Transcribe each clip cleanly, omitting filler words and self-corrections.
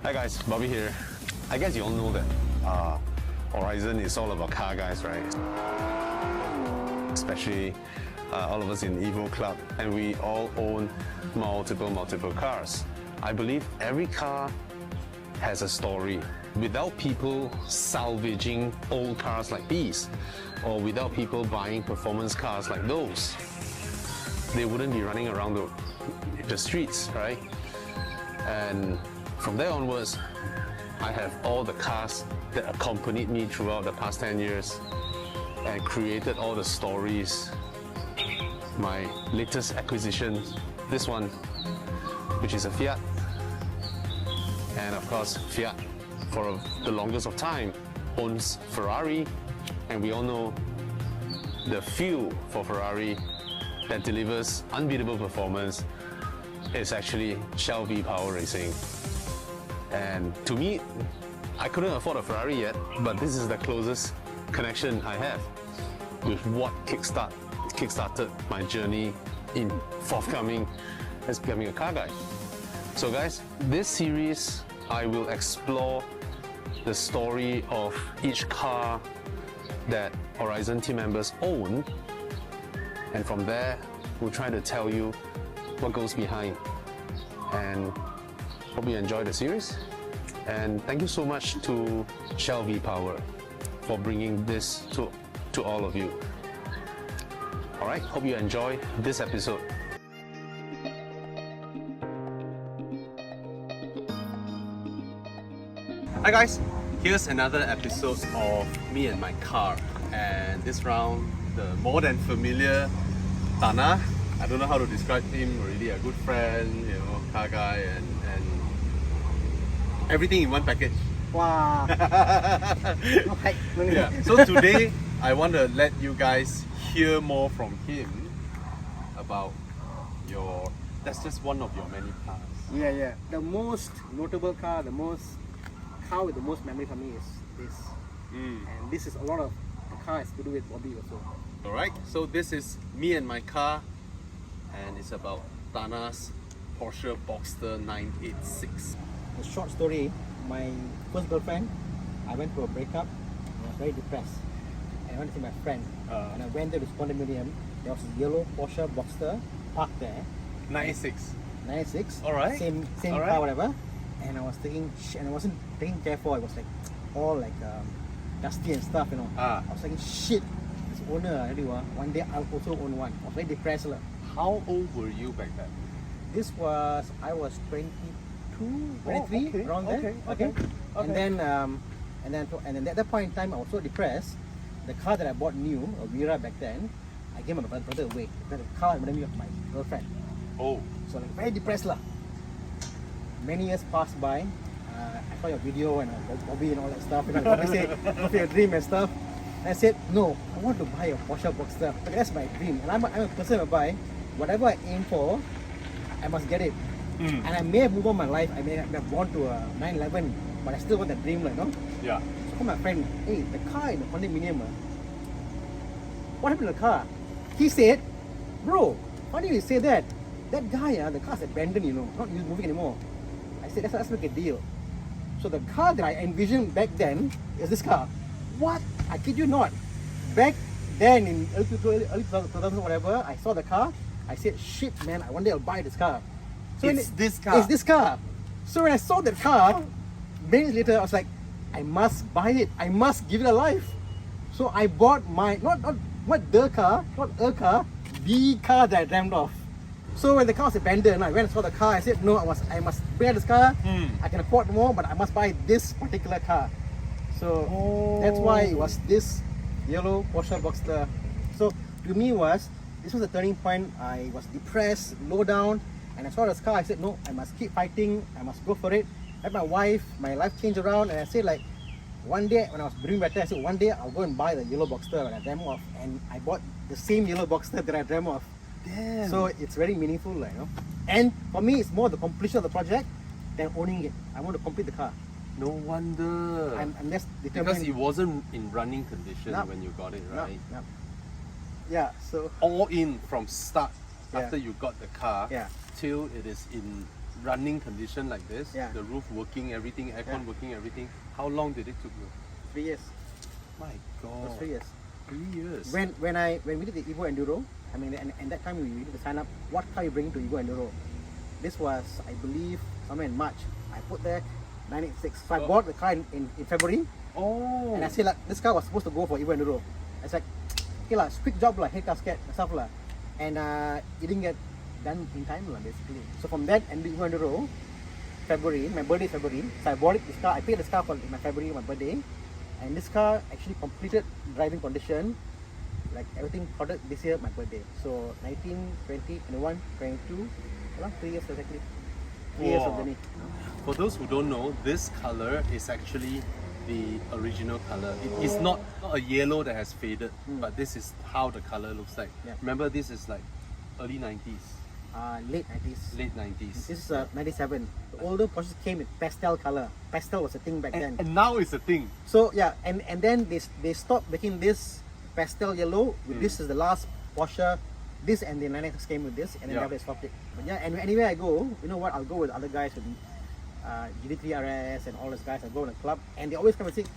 Hi guys, Bobby here. I guess you all know that Horizon is all about car guys, right? Especially all of us in Evo Club, and we all own multiple cars. I believe every car has a story. Without people salvaging old cars like these, or without people buying performance cars like those, they wouldn't be running around the streets, right? And from there onwards, I have all the cars that accompanied me throughout the past 10 years and created all the stories. My latest acquisition, this one, which is a Fiat. And of course, Fiat, for the longest of time, owns Ferrari. And we all know the fuel for Ferrari that delivers unbeatable performance is actually Shell V-Power Racing. And to me, I couldn't afford a Ferrari yet, but this is the closest connection I have with what kickstarted my journey in forthcoming as becoming a car guy. So guys, this series, I will explore the story of each car that Horizon team members own, and from there, we'll try to tell you what goes behind. And hope you enjoy the series, and thank you so much to Shell V-Power for bringing this to all of you. Alright, hope you enjoy this episode. Hi guys, here's another episode of me and my car, and this round the more than familiar Thana. I don't know how to describe him, really a good friend, you know, car guy, and everything in one package. Wow. Yeah. So today I want to let you guys hear more from him about that's just one of your many cars. Yeah. The most notable car, car with the most memory for me is this. And this is a lot of the car has to do with Bobby also. Alright, so this is me and my car, and it's about Thana's Porsche Boxster 986. A short story, my first girlfriend, I went through a breakup and I was very depressed. And I went to see my friend. And I went there to this condominium. There was a yellow Porsche Boxster parked there. 986. 996. Alright. Same Alright. car, whatever. And I was thinking, and I wasn't taking care for it. It was like all like dusty and stuff, you know. I was thinking, shit, this owner, one day I'll also own one. I was very depressed. How old were you back then? I was 22, 23, okay, around there. okay. And then at that point in time, I was so depressed. The car that I bought new, a Vera back then, I gave my brother away. The car reminded me of my girlfriend. Oh. So like very depressed lah. Many years passed by. I saw your video and Bobby and all that stuff. And Bobby said, "What's your dream and stuff?" And I said, "No, I want to buy a Porsche Boxster. That's my dream. And I'm a person who buy whatever I aim for, I must get it. And I may have moved on my life. I may have gone to a 911, but I still want that dream, like, no? Yeah. So I called my friend, hey, the car in the condominium, what happened to the car? He said, bro, why did you say that? That guy, the car's abandoned, you know, not moving anymore. I said, let's make a deal. So the car that I envisioned back then is this car. What? I kid you not. Back then in early 2000, whatever, I saw the car. I said, shit, man, one day I'll buy this car. So It's this car. So when I saw that car, minutes later, I was like, I must buy it. I must give it a life. So I bought my, not the car, the car that I dreamt of. So when the car was abandoned, I went and saw the car. I said, no, I must buy this car. I can afford more, but I must buy this particular car. So that's why it was this yellow Porsche Boxster. So to me this was a turning point. I was depressed, low down, and I saw this car. I said, no, I must keep fighting. I must go for it. I had my wife, my life changed around, and I said, like, one day when I was doing better, I said, one day I'll go and buy the yellow Boxster that I dreamt of, and I bought the same yellow Boxster that I dreamt of. Damn. So it's very meaningful, like, you know. And for me, it's more the completion of the project than owning it. I want to complete the car. No wonder. I'm less determined. Because it wasn't in running condition when you got it, right? No. Yeah, so All in from start after you got the car Yeah. till it is in running condition like this, Yeah. the roof working, everything, aircon Yeah. working, everything, how long did it took you? 3 years. My It God. was 3 years. 3 years. When we did the Evo Enduro, I mean, and that time we needed to sign up. What car you bring to Evo Enduro? This was, I believe, somewhere in March. I put there 986. So I bought the car in February, Oh. and I said like this car was supposed to go for Evo Enduro. I was like, okay lah, quick job lah, head gasket and stuff lah, and it didn't get done in time lah basically. So from that and the Evo Enduro, February, my birthday is February. So I bought it. This car, I paid this car for my February, my birthday, and this car actually completed driving condition. Like everything product this year, my birthday. So 19, 20, 21, 22, 3 years exactly. 3 years of Wow. journey. For those who don't know, this color is actually the original color. It is not a yellow that has faded, but this is how the color looks like. Yeah. Remember, this is like early 90s, Late 90s. late 90s. This is 97. The older Porsches came with pastel color. Pastel was a thing back then. And now it's a thing. So yeah, and then they stopped making this pastel yellow. This is the last Porsche. This and the 996 came with this, and then Yeah. they stopped it. But yeah, and anywhere I go, you know what? I'll go with other guys with GD3 RS and all those guys. I go in a club, and they always come and say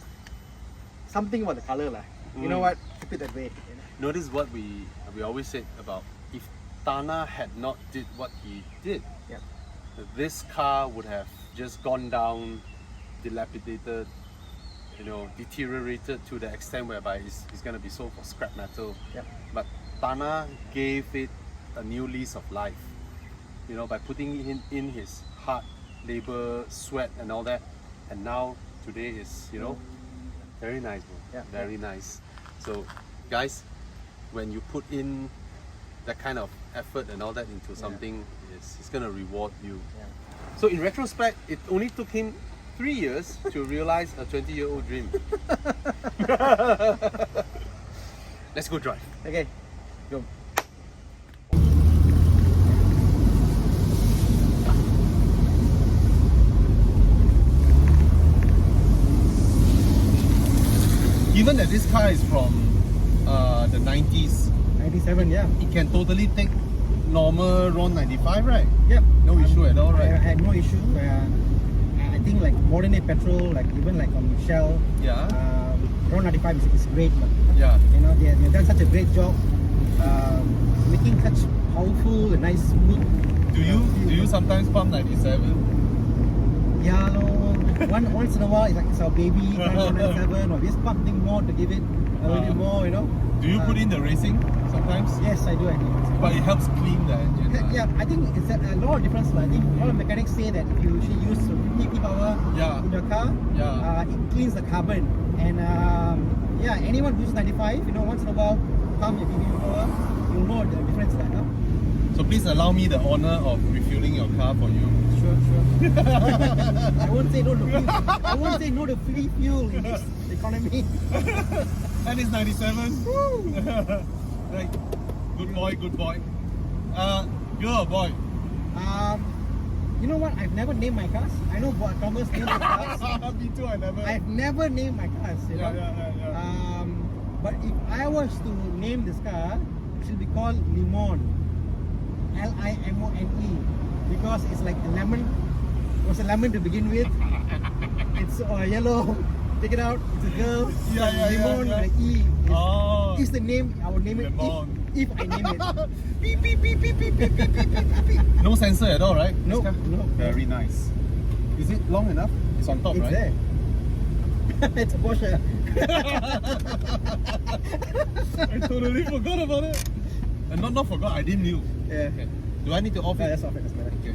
something about the color lah. You know what? Keep it that way. You know? Notice what we always said about if Thana had not did what he did, Yeah. this car would have just gone down, dilapidated, deteriorated to the extent whereby it's going to be sold for scrap metal. Yep. But Thana gave it a new lease of life, by putting in his hard labor, sweat and all that. And now today is, very nice, bro. Yeah. Very nice. So guys, when you put in that kind of effort and all that into something, it's going to reward you. Yeah. So in retrospect, it only took him 3 years to realize a 20-year-old dream. Let's go drive. Okay. Go. Given that this car is from the 90s, 97. Yeah. it can totally take normal RON 95, right? Yep. No issue at all, I right? had no issue. I think like modern day petrol, like even like on Shell, Yeah. RON 95 is great, but Yeah. they've done such a great job making such powerful and nice smooth. Do you sometimes pump 97? Yeah, no. Once in a while, it's our baby, 97, or just something more to give it a little bit more, Do you put in the racing sometimes? Yes, I do. But it helps clean the engine. Yeah, I think it's a lot of difference. I think a lot of mechanics say that if you actually use 50 power Yeah. in your car, it cleans the carbon. And anyone who uses 95, once in a while, pump your 50 power, you'll know the difference. So please allow me the honor of refueling your car for you. Sure. I won't say no to fuel. I won't say no to free fuel in this economy. And it's 97. Right. Good boy. Girl or boy? You know what? I've never named my cars. I know Thomas named his cars. Me too, I never. I've never named my cars. Yeah. But if I was to name this car, it should be called Limon. Limone. Because it's like a lemon. It was a lemon to begin with. It's yellow. Take it out. It's a girl. Limon with an E. Is the name. I would name it if I name it. Beep, beep, beep, beep, beep, beep, beep, beep, beep, beep. No sensor at all, right? No. Very nice. Is it long enough? It's on top, It's right? there. It's a Porsche. I totally forgot about it. And not forgot, I didn't knew. Yeah. Okay. Do I need to off it? That's off it. That's better. Okay.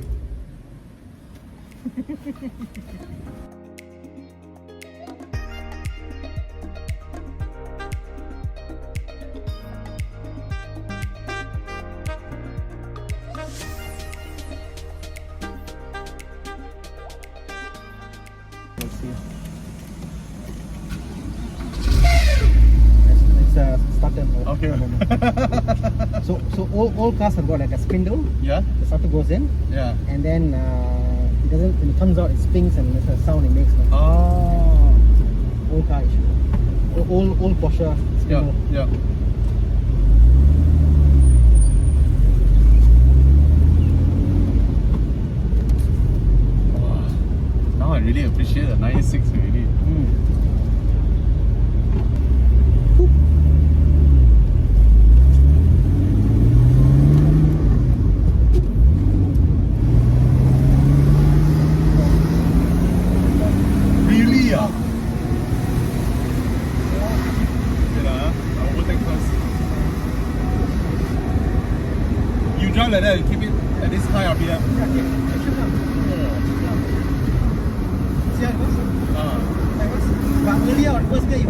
Let's see. It's starter mode. Okay. So all cars have got like a spindle. Yeah? The starter goes in, Yeah. and then it doesn't. When it comes out, it spins and there's a sound it makes. Oh. All car issue. All Porsche spindle. Yeah. I really appreciate the 96 really. Really? Yeah. I'll overtake first. You drive like that, you keep it at this high RPM. Yeah, okay. See how it goes? Like what's, but earlier on first gear, you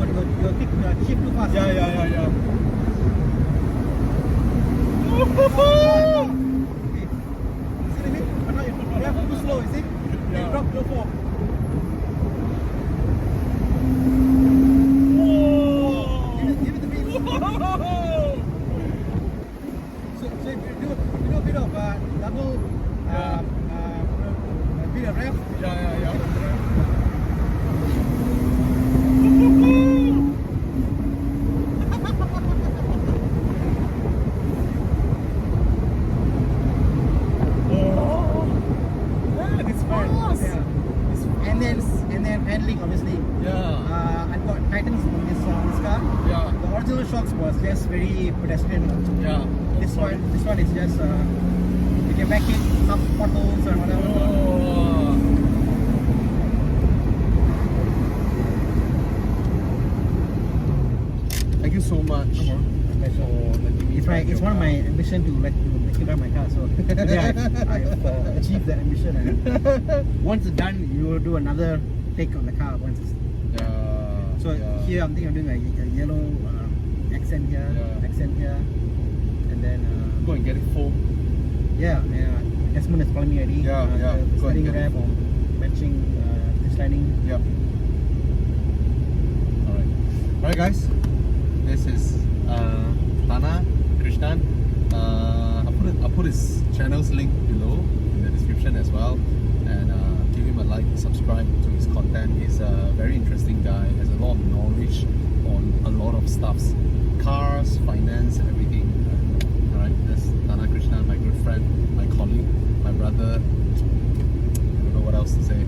kick shift too fast. Yeah. Okay. See what I mean? But now you have too slow, you see? Yeah. You drop to 4. Give it the beat. So if you do a bit of double a bit of rev. Yeah. And then handling, obviously. Yeah. I've got Titans on this car. Yeah. The original shocks was just very pedestrian. Yeah. This one is just you can back it up potholes or whatever. Thank you so much. It's one of my ambition to make you drive my car. So today I've achieved that ambition. And once it's done, you will do another take on the car once. So here I'm thinking of doing a yellow accent here, and then Go and get it foam. yeah. Desmond is calling me already. Yeah. The Go and sliding get it wrap or matching the sliding. Yep. Alright guys, this is Thana, Krishnan. I'll put his channel's link below in the description as well, and give him a like, subscribe to his content. He's a very interesting guy, has a lot of knowledge on a lot of stuffs, cars, finance, everything. Alright, that's Thana Krishnan, my good friend, my colleague, my brother. I don't know what else to say.